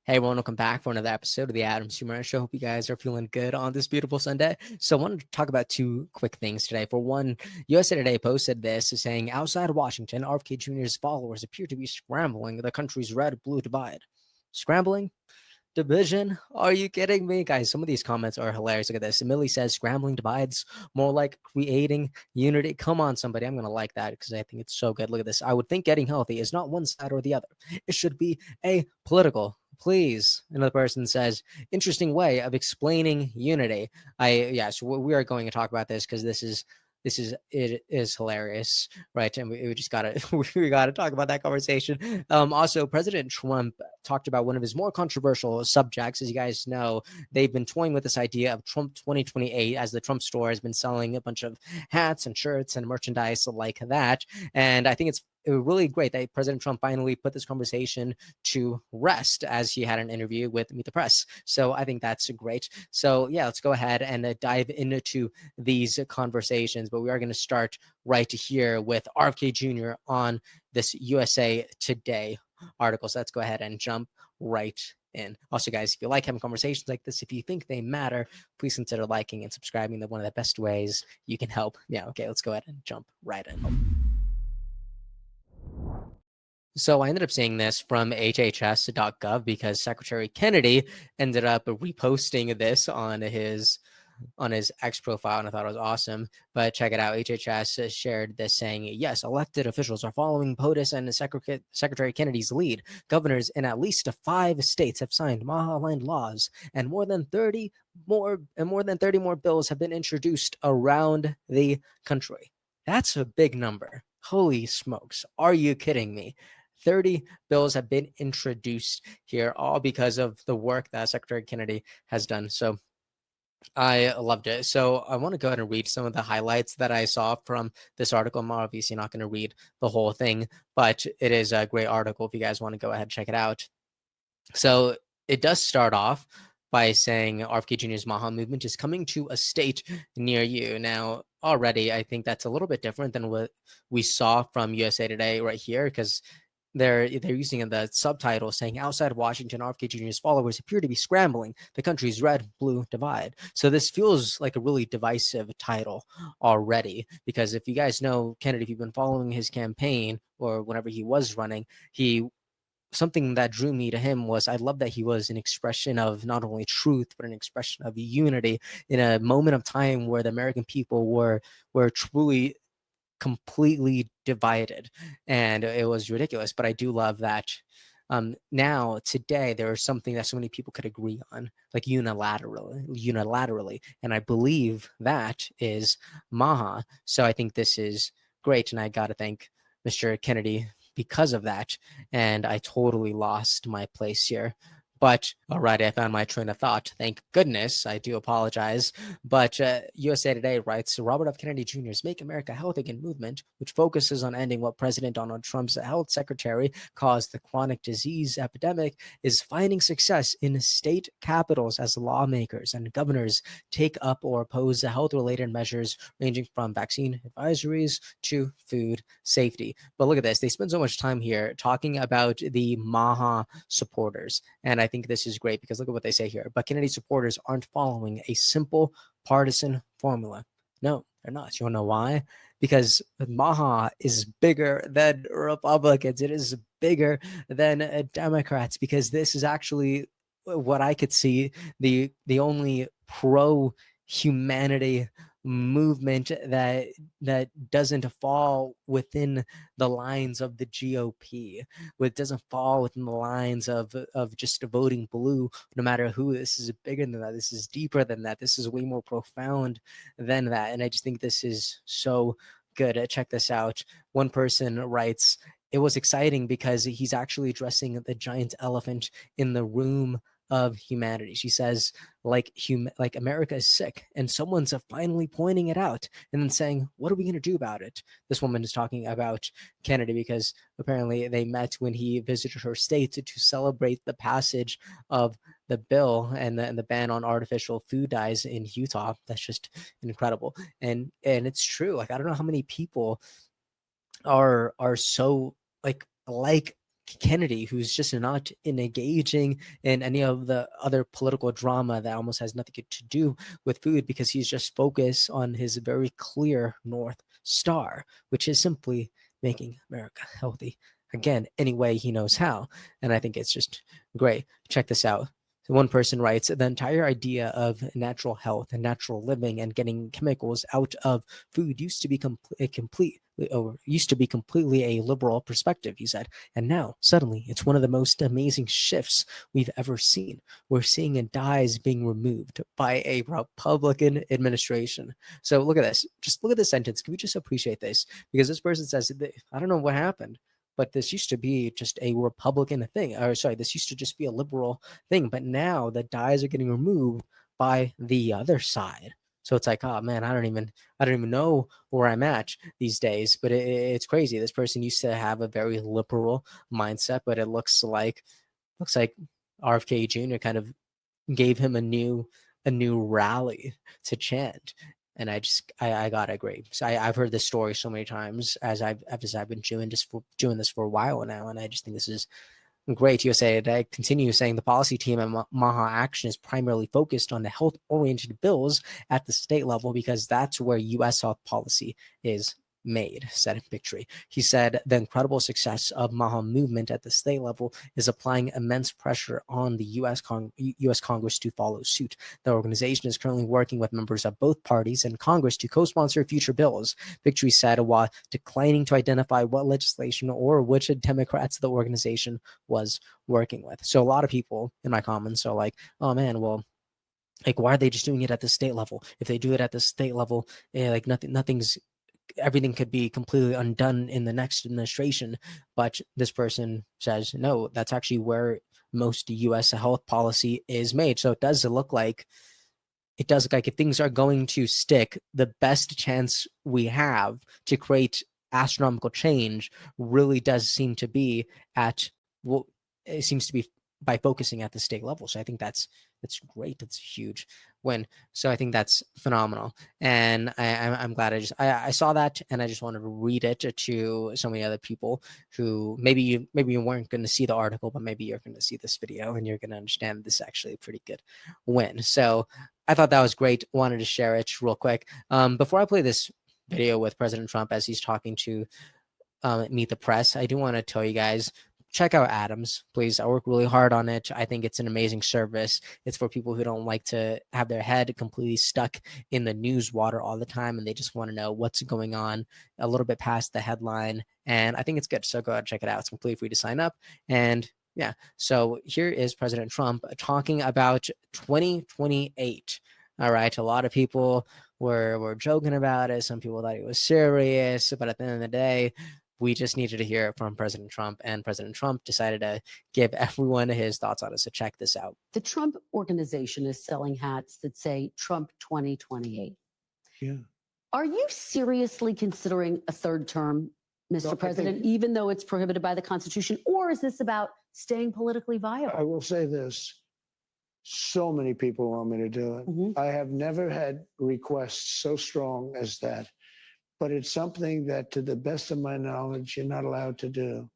Hey everyone, welcome back for another episode of the Moreno Show. Hope you guys are feeling good on this beautiful Sunday. So I wanted to talk about two quick things today. For one, USA Today posted this saying, outside Washington, RFK Jr.'s followers appear to be scrambling the country's red-blue divide. Scrambling? Division? Are you kidding me? Guys, some of these comments are hilarious. Look at this. Millie says, scrambling divides, more like creating unity. Come on, somebody. I'm going to like that because I think it's so good. Look at this. I would think getting healthy is not one side or the other. It should be a political. Please. Another person says, interesting way of explaining unity. So we are going to talk about this because it is hilarious, right? And we just gotta we gotta talk about that conversation. Also, President Trump talked about one of his more controversial subjects. As you guys know, they've been toying with this idea of Trump 2028, as the Trump store has been selling a bunch of hats and shirts and merchandise like that. And I think it's really great that President Trump finally put this conversation to rest as he had an interview with Meet the Press. So I think that's great. So yeah, let's go ahead and dive into these conversations. But we are going to start right here with RFK Jr. on this USA Today article. So let's go ahead and jump right in. Also, guys, if you like having conversations like this, if you think they matter, please consider liking and subscribing. They're one of the best ways you can help. Yeah, okay, let's go ahead and jump right in. So I ended up seeing this from hhs.gov because Secretary Kennedy ended up reposting this on his X profile, and I thought it was awesome. But check it out. HHS shared this saying, yes, elected officials are following POTUS and Secretary Kennedy's lead. Governors in at least 5 states have signed MAHA-aligned laws, and more than 30 more bills have been introduced around the country. That's a big number. Holy smokes. Are you kidding me? 30 bills have been introduced here, all because of the work that Secretary Kennedy has done. So I loved it. So I want to go ahead and read some of the highlights that I saw from this article. I'm obviously not going to read the whole thing, but it is a great article if you guys want to go ahead and check it out. So it does start off by saying RFK Jr.'s MAHA movement is coming to a state near you. Now, already, I think that's a little bit different than what we saw from USA Today right here, because they're using the subtitle saying outside Washington, RFK Jr.'s followers appear to be scrambling the country's red-blue divide. So this feels like a really divisive title already, because if you guys know Kennedy, if you've been following his campaign or whenever he was running, something that drew me to him was I love that he was an expression of not only truth, but an expression of unity in a moment of time where the American people were truly completely divided, and it was ridiculous. But I do love that now today there is something that so many people could agree on, like unilaterally, and I believe that is MAHA. So I think this is great, and I got to thank Mr. Kennedy because of that. And I totally lost my place here. But all right, I found my train of thought. Thank goodness. I do apologize. But USA Today writes, Robert F. Kennedy Jr.'s Make America Health Again movement, which focuses on ending what President Donald Trump's health secretary caused the chronic disease epidemic, is finding success in state capitals as lawmakers and governors take up or oppose the health-related measures ranging from vaccine advisories to food safety. But look at this. They spend so much time here talking about the MAHA supporters. And I think this is great because look at what they say here. But Kennedy supporters aren't following a simple partisan formula. No, they're not. You want to know why? Because MAHA is bigger than Republicans. It is bigger than Democrats, because this is actually what I could see the only pro humanity movement that doesn't fall within the lines of the GOP. It doesn't fall within the lines of just voting blue, no matter who. This is bigger than that. This is deeper than that. This is way more profound than that. And I just think this is so good. Check this out. One person writes, it was exciting because he's actually addressing the giant elephant in the room of humanity. She says, like America is sick, and someone's finally pointing it out and then saying, what are we going to do about it? This woman is talking about Kennedy because apparently they met when he visited her state to celebrate the passage of the bill and the ban on artificial food dyes in Utah. That's just incredible. And it's true. Like, I don't know how many people are so like Kennedy, who's just not engaging in any of the other political drama that almost has nothing to do with food, because he's just focused on his very clear North Star, which is simply making America healthy again any way he knows how. And I think it's just great. Check this out. One person writes, the entire idea of natural health and natural living and getting chemicals out of food used to be completely a liberal perspective, he said. And now suddenly it's one of the most amazing shifts we've ever seen. We're seeing dyes being removed by a Republican administration. So look at this. Just look at this sentence. Can we just appreciate this? Because this person says, I don't know what happened, but this used to be just a Republican thing. Or sorry, this used to just be a liberal thing. But now the dyes are getting removed by the other side. So it's like, oh man, I don't even know where I'm at these days. But it's crazy. This person used to have a very liberal mindset, but it looks like RFK Jr. kind of gave him a new rally to chant. And I gotta agree. So I've heard this story so many times as I've been doing this for a while now, and I just think this is great. USA Today continues saying the policy team at MAHA Action is primarily focused on the health-oriented bills at the state level because that's where U.S. health policy is made, said Victory. He said the incredible success of MAHA movement at the state level is applying immense pressure on the U.S. Congress to follow suit. The organization is currently working with members of both parties in Congress to co-sponsor future bills. Victory said while declining to identify what legislation or which Democrats the organization was working with. So a lot of people in my comments are like, oh man, well, like, why are they just doing it at the state level? If they do it at the state level, like everything could be completely undone in the next administration. But this person says, no, that's actually where most U.S. health policy is made. So it does look like if things are going to stick, the best chance we have to create astronomical change really does seem to be it seems to be by focusing at the state level. So I think that's great. That's a huge win. So I think that's phenomenal. And I'm glad I saw that, and I just wanted to read it to so many other people who maybe you weren't going to see the article, but maybe you're going to see this video and you're going to understand this is actually a pretty good win. So I thought that was great. Wanted to share it real quick. Before I play this video with President Trump as he's talking to Meet the Press, I do want to tell you guys, check out ADMITS, please. I work really hard on it. I think it's an amazing service. It's for people who don't like to have their head completely stuck in the news water all the time, and they just want to know what's going on a little bit past the headline. And I think it's good. So go ahead and check it out. It's completely free to sign up. And yeah, so here is President Trump talking about 2028. All right, a lot of people were joking about it. Some people thought it was serious, but at the end of the day, we just needed to hear it from President Trump, and President Trump decided to give everyone his thoughts on it. So check this out. The Trump organization is selling hats that say Trump 2028. Yeah. Are you seriously considering a third term, Mr. President, even though it's prohibited by the Constitution? Or is this about staying politically viable? I will say this. So many people want me to do it. I have never had requests so strong as that. But it's something that, to the best of my knowledge, you're not allowed to do.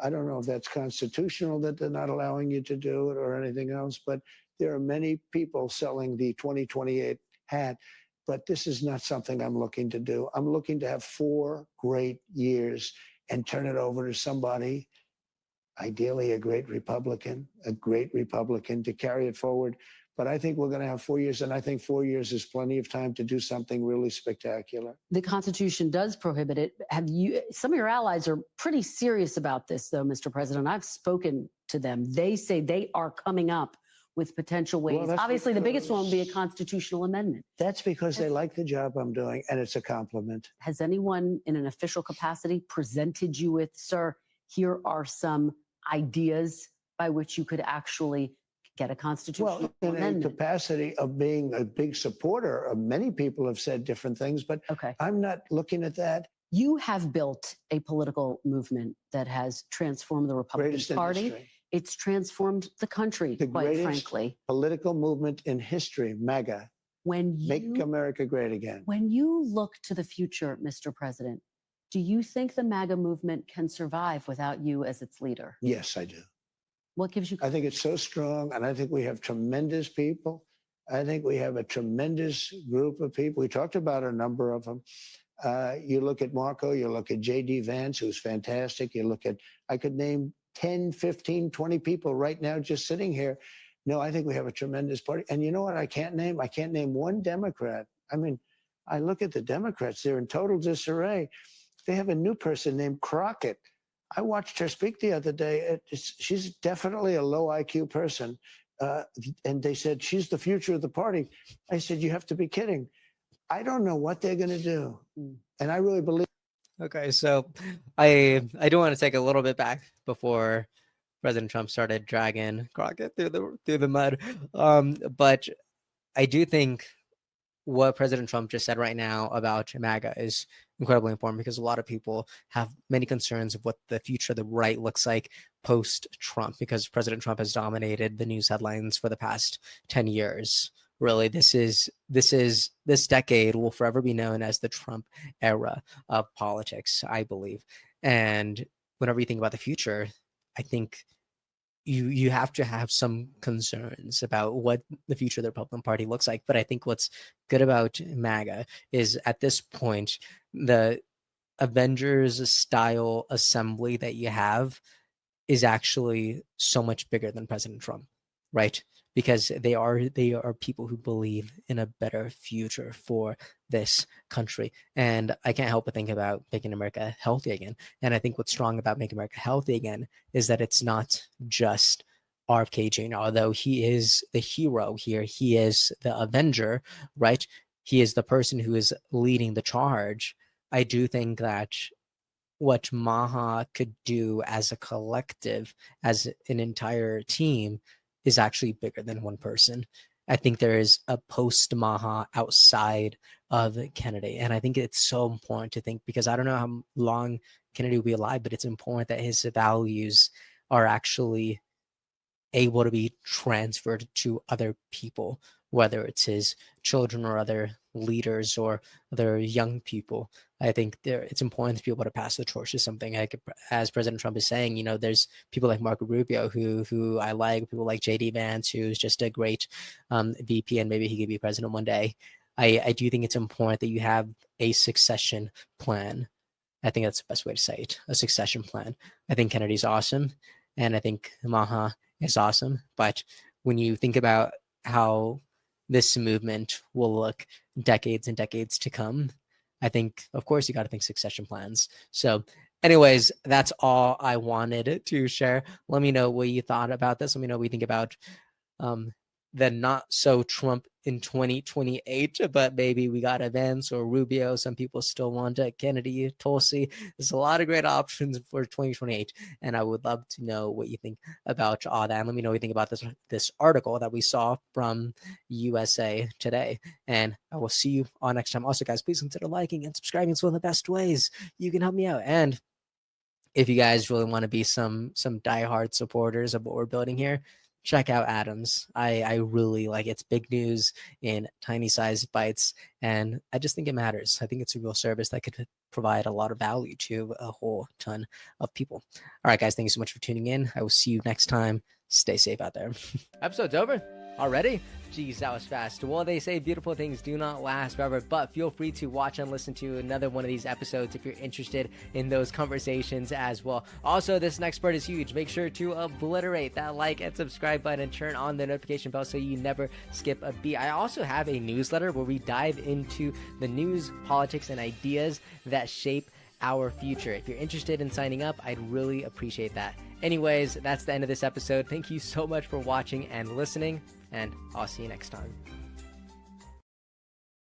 I don't know if that's constitutional that they're not allowing you to do it or anything else, but there are many people selling the 2028 hat. But this is not something I'm looking to do. I'm looking to have 4 great years and turn it over to somebody, ideally a great Republican to carry it forward. But I think we're going to have 4 years, and I think 4 years is plenty of time to do something really spectacular. The Constitution does prohibit it. Some of your allies are pretty serious about this, though, Mr. President. I've spoken to them. They say they are coming up with potential ways. Well, obviously, the biggest one would be a constitutional amendment. That's because they like the job I'm doing, and it's a compliment. Has anyone in an official capacity presented you with, sir, here are some ideas by which you could actually get a constitutional amendment? In a capacity of being a big supporter of, many people have said different things, but I'm not looking at that. You have built a political movement that has transformed the Republican Party. Industry. It's transformed the country, quite frankly. Political movement in history, MAGA. Make America great again. When you look to the future, Mr. President, Do you think the MAGA movement can survive without you as its leader? Yes, I do. What gives you? I think it's so strong, and I think we have tremendous people. I think we have a tremendous group of people. We talked about a number of them. You look at Marco, you look at J.D. Vance, who's fantastic. You look at, I could name 10, 15, 20 people right now just sitting here. No, I think we have a tremendous party. And you know what I can't name? I can't name one Democrat. I mean, I look at the Democrats, they're in total disarray. They have a new person named Crockett. I watched her speak the other day. She's definitely a low IQ person. And they said, she's the future of the party. I said, you have to be kidding. I don't know what they're going to do. And I really believe. Okay, so I do want to take a little bit back before President Trump started dragging Crockett through the mud. But I do think what President Trump just said right now about MAGA is incredibly important, because a lot of people have many concerns of what the future of the right looks like post-Trump, because President Trump has dominated the news headlines for the past 10 years. Really, this decade will forever be known as the Trump era of politics, I believe. And whenever you think about the future, I think you have to have some concerns about what the future of the Republican Party looks like. But I think what's good about MAGA is, at this point, the Avengers style assembly that you have is actually so much bigger than President Trump, right? Because they are people who believe in a better future for this country. And I can't help but think about making America healthy again. And I think what's strong about making America healthy again is that it's not just RFK Jr., although he is the hero here. He is the Avenger, right? He is the person who is leading the charge. I do think that what MAHA could do as a collective, as an entire team, is actually bigger than one person. I think there is a post-MAHA outside of Kennedy. And I think it's so important to think, because I don't know how long Kennedy will be alive, but it's important that his values are actually able to be transferred to other people, whether it's his children or other leaders or other young people. I think it's important to be able to pass the torch to something. Like, as President Trump is saying, there's people like Marco Rubio who I like, people like J.D. Vance, who's just a great VP, and maybe he could be president one day. I do think it's important that you have a succession plan. I think that's the best way to say it, a succession plan. I think Kennedy's awesome, and I think MAHA is awesome. But when you think about how this movement will look decades and decades to come, I think, of course, you got to think succession plans. So anyways, that's all I wanted to share. Let me know what you thought about this. Let me know what you think about the not so Trump in 2028, but maybe we got Vance or Rubio. Some people still want Kennedy, Tulsi. There's a lot of great options for 2028, and I would love to know what you think about all that. And let me know what you think about this article that we saw from USA Today. And I will see you all next time. Also, guys, please consider liking and subscribing. It's one of the best ways you can help me out. And if you guys really want to be some diehard supporters of what we're building here, check out ADMITS. I really like it's big news in tiny sized bites, and I just think it matters. I think it's a real service that could provide a lot of value to a whole ton of people. All right, guys, thank you so much for tuning in. I will see you next time. Stay safe out there. Episode's over already? Geez, that was fast. Well, they say beautiful things do not last forever, but feel free to watch and listen to another one of these episodes if you're interested in those conversations as well. Also, this next part is huge. Make sure to obliterate that like and subscribe button and turn on the notification bell so you never skip a beat. I also have a newsletter where we dive into the news, politics, and ideas that shape our future. If you're interested in signing up, I'd really appreciate that. Anyways, that's the end of this episode. Thank you so much for watching and listening, and I'll see you next time.